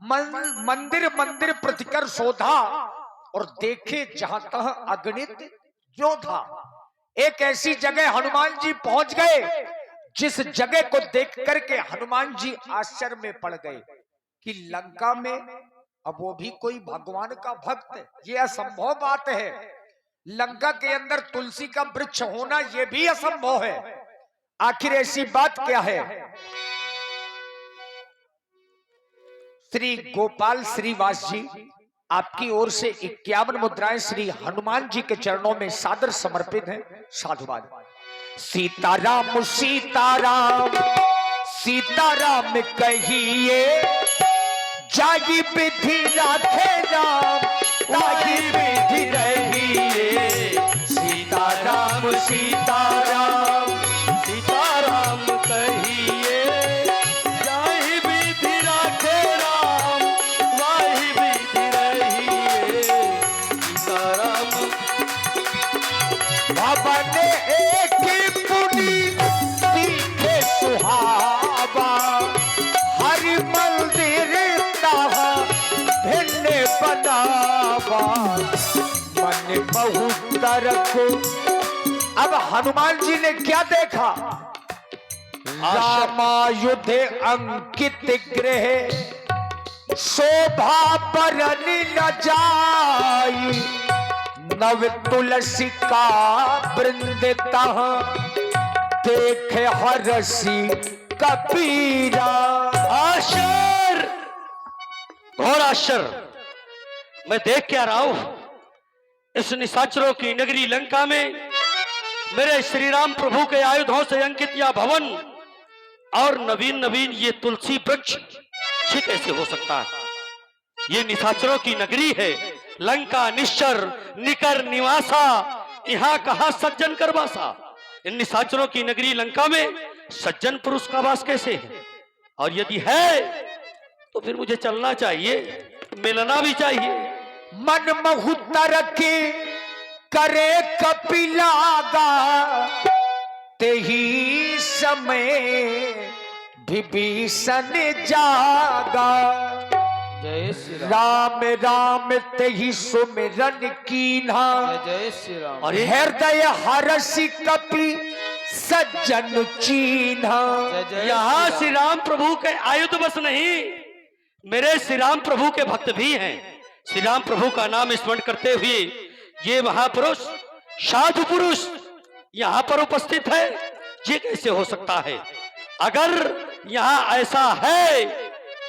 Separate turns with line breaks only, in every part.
मंदिर मंदिर प्रतिकर शोधा और देखे जहां तह अगणित योधा। एक ऐसी जगह हनुमान जी पहुंच गए जिस जगह को देख करके हनुमान जी आश्चर्य में पड़ गए कि लंका में अब वो भी कोई भगवान का भक्त, ये असंभव बात है। लंका के अंदर तुलसी का वृक्ष होना यह भी असंभव है। आखिर ऐसी बात क्या है? श्री गोपाल श्रीवास जी आपकी ओर से 51 मुद्राएं श्री हनुमान जी के चरणों में सादर समर्पित हैं। साधुवाद। सीताराम सीताराम सीताराम कहिए, जागी विधि राखे राम, ताही विधि रहिए। सीताराम सीताराम सीताराम कहिए, जाही विधि राखे राम, वाही विधि रहिए। सीताराम बाबा ने एक पुनी दिखे सुहावा, हरि मंदिर भिन्न बनावा, मन बहुत तरको। अब हनुमान जी ने क्या देखा? रामायुध अंकित गृह, शोभा बरन न जाई, नव तुलसी का वृंद तहाँ, देखे हरसी कबीरा। आश्चर्य, घोर आश्चर्य मैं देख क्या रहा हूं। इस निशाचरों की नगरी लंका में मेरे श्री राम प्रभु के आयुधों से अंकित यह भवन और नवीन नवीन ये तुलसी वृक्ष, ये कैसे हो सकता है? ये निशाचरों की नगरी है लंका, निश्चर निकर निवासा, यहाँ कहा सज्जन कर वासा। इन निशाचरों की नगरी लंका में सज्जन पुरुष का वास कैसे है? और यदि है तो फिर मुझे चलना चाहिए, मिलना भी चाहिए। मन महुतर के करे कपिलागा, तेही समय विभीषण जागा।
जय श्री राम
राम तेही सुमिरन कीन्हा,
जय श्री राम।
और हृदय हरसि कपि सज्जन चीन्हा।
यहाँ श्री राम प्रभु के आयुध बस नहीं, मेरे श्री राम प्रभु के भक्त भी हैं। श्री राम प्रभु का नाम स्मरण करते हुए ये महापुरुष, साधु पुरुष यहाँ पर उपस्थित है। ये कैसे हो सकता है? अगर यहाँ ऐसा है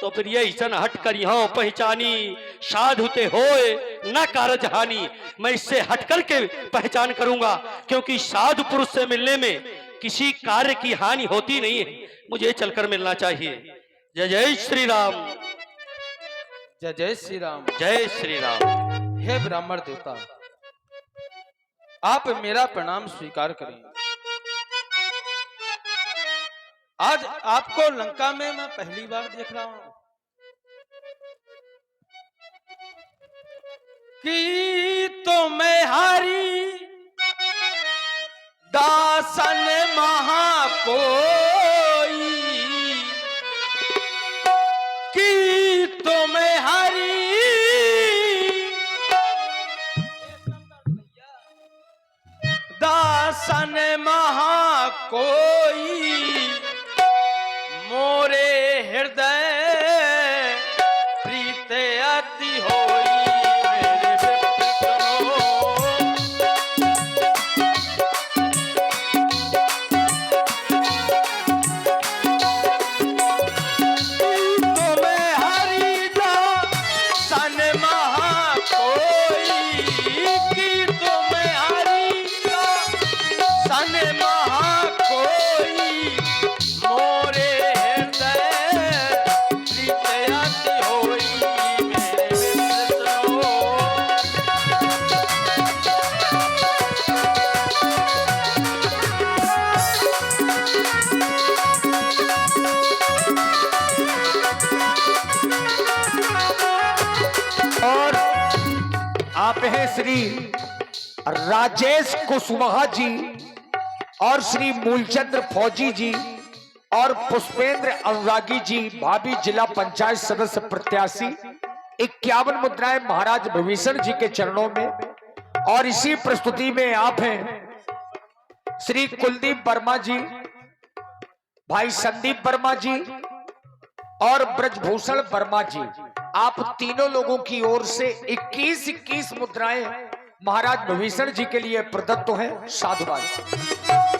तो फिर ये ईसन हटकर यहाँ पहचानी, साधुते होए न कारज हानि। मैं इससे हटकर के पहचान करूंगा, क्योंकि साधु पुरुष से मिलने में किसी कार्य की हानि होती नहीं है। मुझे चलकर मिलना चाहिए। जय जय श्री राम,
जय जय श्री राम,
जय श्री राम।
हे ब्राह्मण देवता, आप मेरा प्रणाम स्वीकार करें। आज आपको लंका में मैं पहली बार देख रहा हूं कि तो मैं हारी दासन महाकोई, कि तो मैं हारी दासन महाकोई, मोरे हृदय प्रीत अति होई।
आप हैं श्री राजेश कुशवाहा जी और श्री मूलचंद्र फौजी जी और पुष्पेंद्र अनुरागी जी भाभी जिला पंचायत सदस्य प्रत्याशी 51 मुद्राएं महाराज विभीषण जी के चरणों में। और इसी प्रस्तुति में आप हैं श्री कुलदीप वर्मा जी, भाई संदीप वर्मा जी और ब्रजभूषण वर्मा जी। आप तीनों लोगों की ओर से 21 मुद्राएं महाराज विभीषण जी के लिए प्रदत्त हैं। साधुवाद।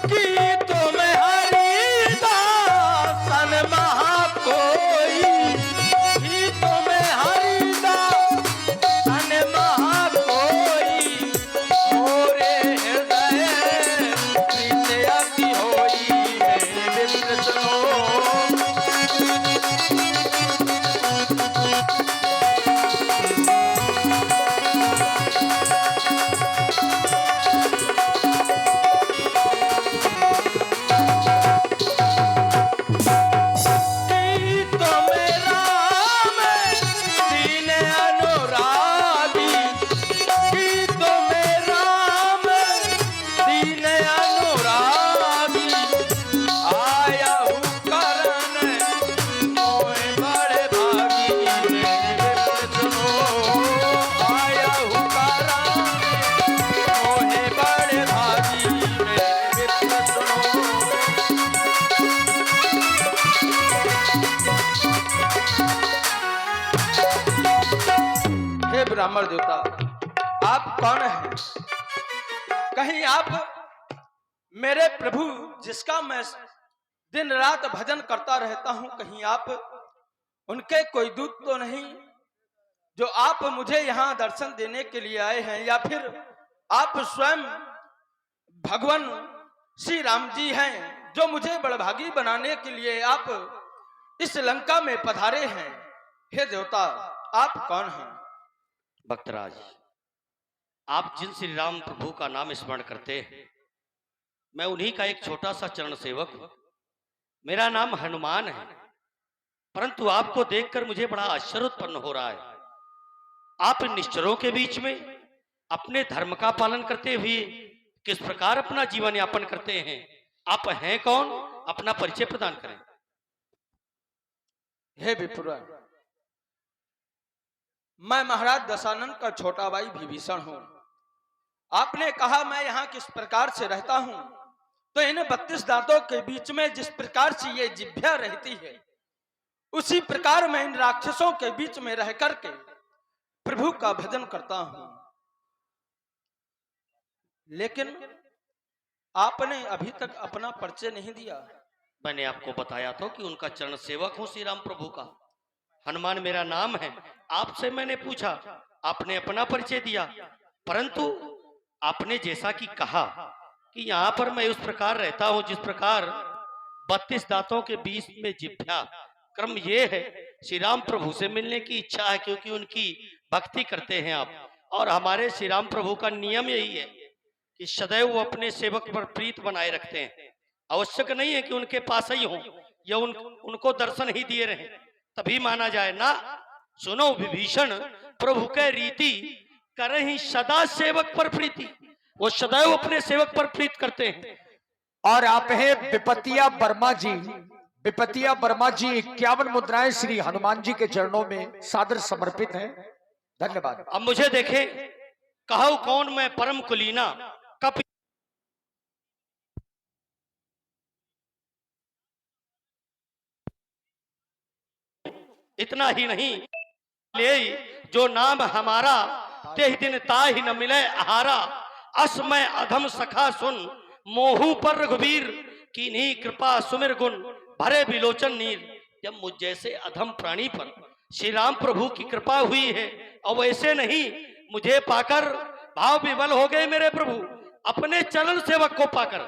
गीतों में हरिदासन महाकोई, गीतों में हरिदासन महाकोई, मोरे हृदय प्रीत अति होई, मेरे विप्र सुनो। ब्राह्मण देवता, आप कौन हैं? कहीं आप मेरे प्रभु जिसका मैं दिन रात भजन करता रहता हूं, कहीं आप उनके कोई दूत तो नहीं जो आप मुझे यहां दर्शन देने के लिए आए हैं? या फिर आप स्वयं भगवान श्री राम जी हैं जो मुझे बड़भागी बनाने के लिए आप इस लंका में पधारे हैं? हे देवता, आप कौन हैं?
भक्तराज, आप जिन श्री राम प्रभु का नाम स्मरण करते हैं, मैं उन्हीं का एक छोटा सा चरण सेवक हूं। मेरा नाम हनुमान है, परंतु आपको देखकर मुझे बड़ा आश्चर्य उत्पन्न हो रहा है। आप इन निश्चरों के बीच में अपने धर्म का पालन करते हुए किस प्रकार अपना जीवन यापन करते हैं? आप हैं कौन? अपना परिचय प्रदान करें।
हे विप्र, मैं महाराज दशानन का छोटा भाई विभीषण हूं। आपने कहा मैं यहां किस प्रकार से रहता हूं, तो इन 32 दांतों के बीच में जिस प्रकार से ये जिभ्या रहती है, उसी प्रकार मैं इन राक्षसों के बीच में रह करके प्रभु का भजन करता हूं। लेकिन आपने अभी तक अपना परिचय नहीं दिया।
मैंने आपको बताया था कि उनका चरण सेवक हूं श्री राम प्रभु का। हनुमान मेरा नाम है। आपसे मैंने पूछा, आपने अपना परिचय दिया, परंतु आपने जैसा कि कहा कि यहाँ पर मैं उस प्रकार रहता हूं जिस प्रकार 32 दांतों के बीच में जिभ्या। क्रम ये है, श्री राम प्रभु से मिलने की इच्छा है, क्योंकि उनकी भक्ति करते हैं आप। और हमारे श्री राम प्रभु का नियम यही है कि सदैव वो अपने सेवक पर प्रीत बनाए रखते हैं। आवश्यक नहीं है कि उनके पास ही हो या उनको दर्शन ही दिए रहे तभी माना जाए ना। सुनो विभीषण, प्रभु के रीति करहि सदा सेवक पर प्रीति। वो सदैव अपने सेवक पर प्रीत करते हैं।
और आप हैं विपतिया वर्मा जी। विपतिया वर्मा जी 51 मुद्राएं श्री हनुमान जी के चरणों में सादर समर्पित हैं। धन्यवाद।
अब मुझे देखे, कहूं कौन मैं परम कुलीना, कप इतना ही नहीं, ले जो नाम हमारा तेह दिन ताहि न मिले आहारा। अस मैं अधम सखा सुन मोहू पर रघुवीर, कीन्ही कृपा सुमिर गुण भरे विलोचन नीर। जब मुझ जैसे अधम प्राणी पर श्री राम प्रभु की कृपा हुई है, और वैसे नहीं मुझे पाकर भाव विवल हो गए मेरे प्रभु अपने चरण सेवक को पाकर,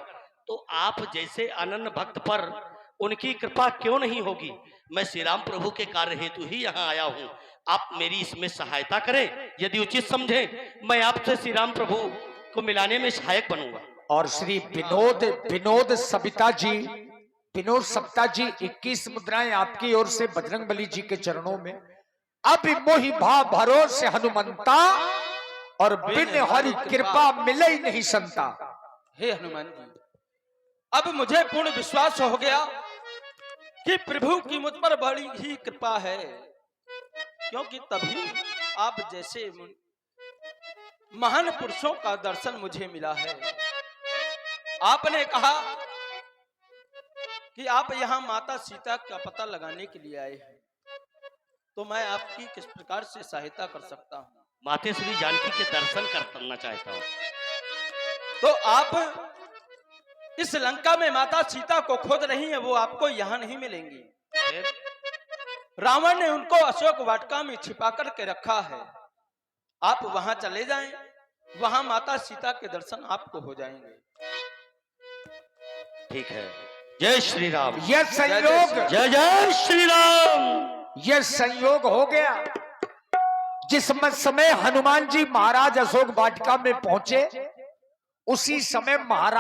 तो आप जैसे अनन्य भक्त पर उनकी कृपा क्यों नहीं होगी? मैं श्री राम प्रभु के कार्य हेतु ही यहाँ आया हूँ। आप मेरी इसमें सहायता करें, यदि उचित समझे मैं आपसे श्री राम प्रभु को मिलाने में सहायक बनूंगा।
और श्री विनोद सबिता जी, विनोद सबिता जी 21 मुद्राएं आपकी ओर से बजरंगबली जी के चरणों में। अब मोहि भाव भरोसे हनुमंता, और बिन हरि कृपा मिले ही नहीं संता।
हे हनुमान जी, अब मुझे पूर्ण विश्वास हो गया कि प्रभु की मुझ पर बड़ी ही कृपा है, क्योंकि तभी आप जैसे महान पुरुषों का दर्शन मुझे मिला है। आपने कहा कि आप यहाँ माता सीता का पता लगाने के लिए आए हैं, तो मैं आपकी किस प्रकार से सहायता कर सकता हूँ?
माते श्री जानकी के दर्शन करना चाहता हूँ।
तो आप इस लंका में माता सीता को खोज रही हैं, वो आपको यहाँ नहीं मिलेंगी।
फिर?
रावण ने उनको अशोक वाटिका में छिपा करके रखा है। आप वहां चले जाएं, वहां माता सीता के दर्शन आपको हो जाएंगे।
ठीक है। जय श्री राम।
यह संयोग,
जय जय श्री राम।
यह संयोग हो गया जिस समय हनुमान जी महाराज अशोक वाटिका में पहुंचे, उसी समय महाराज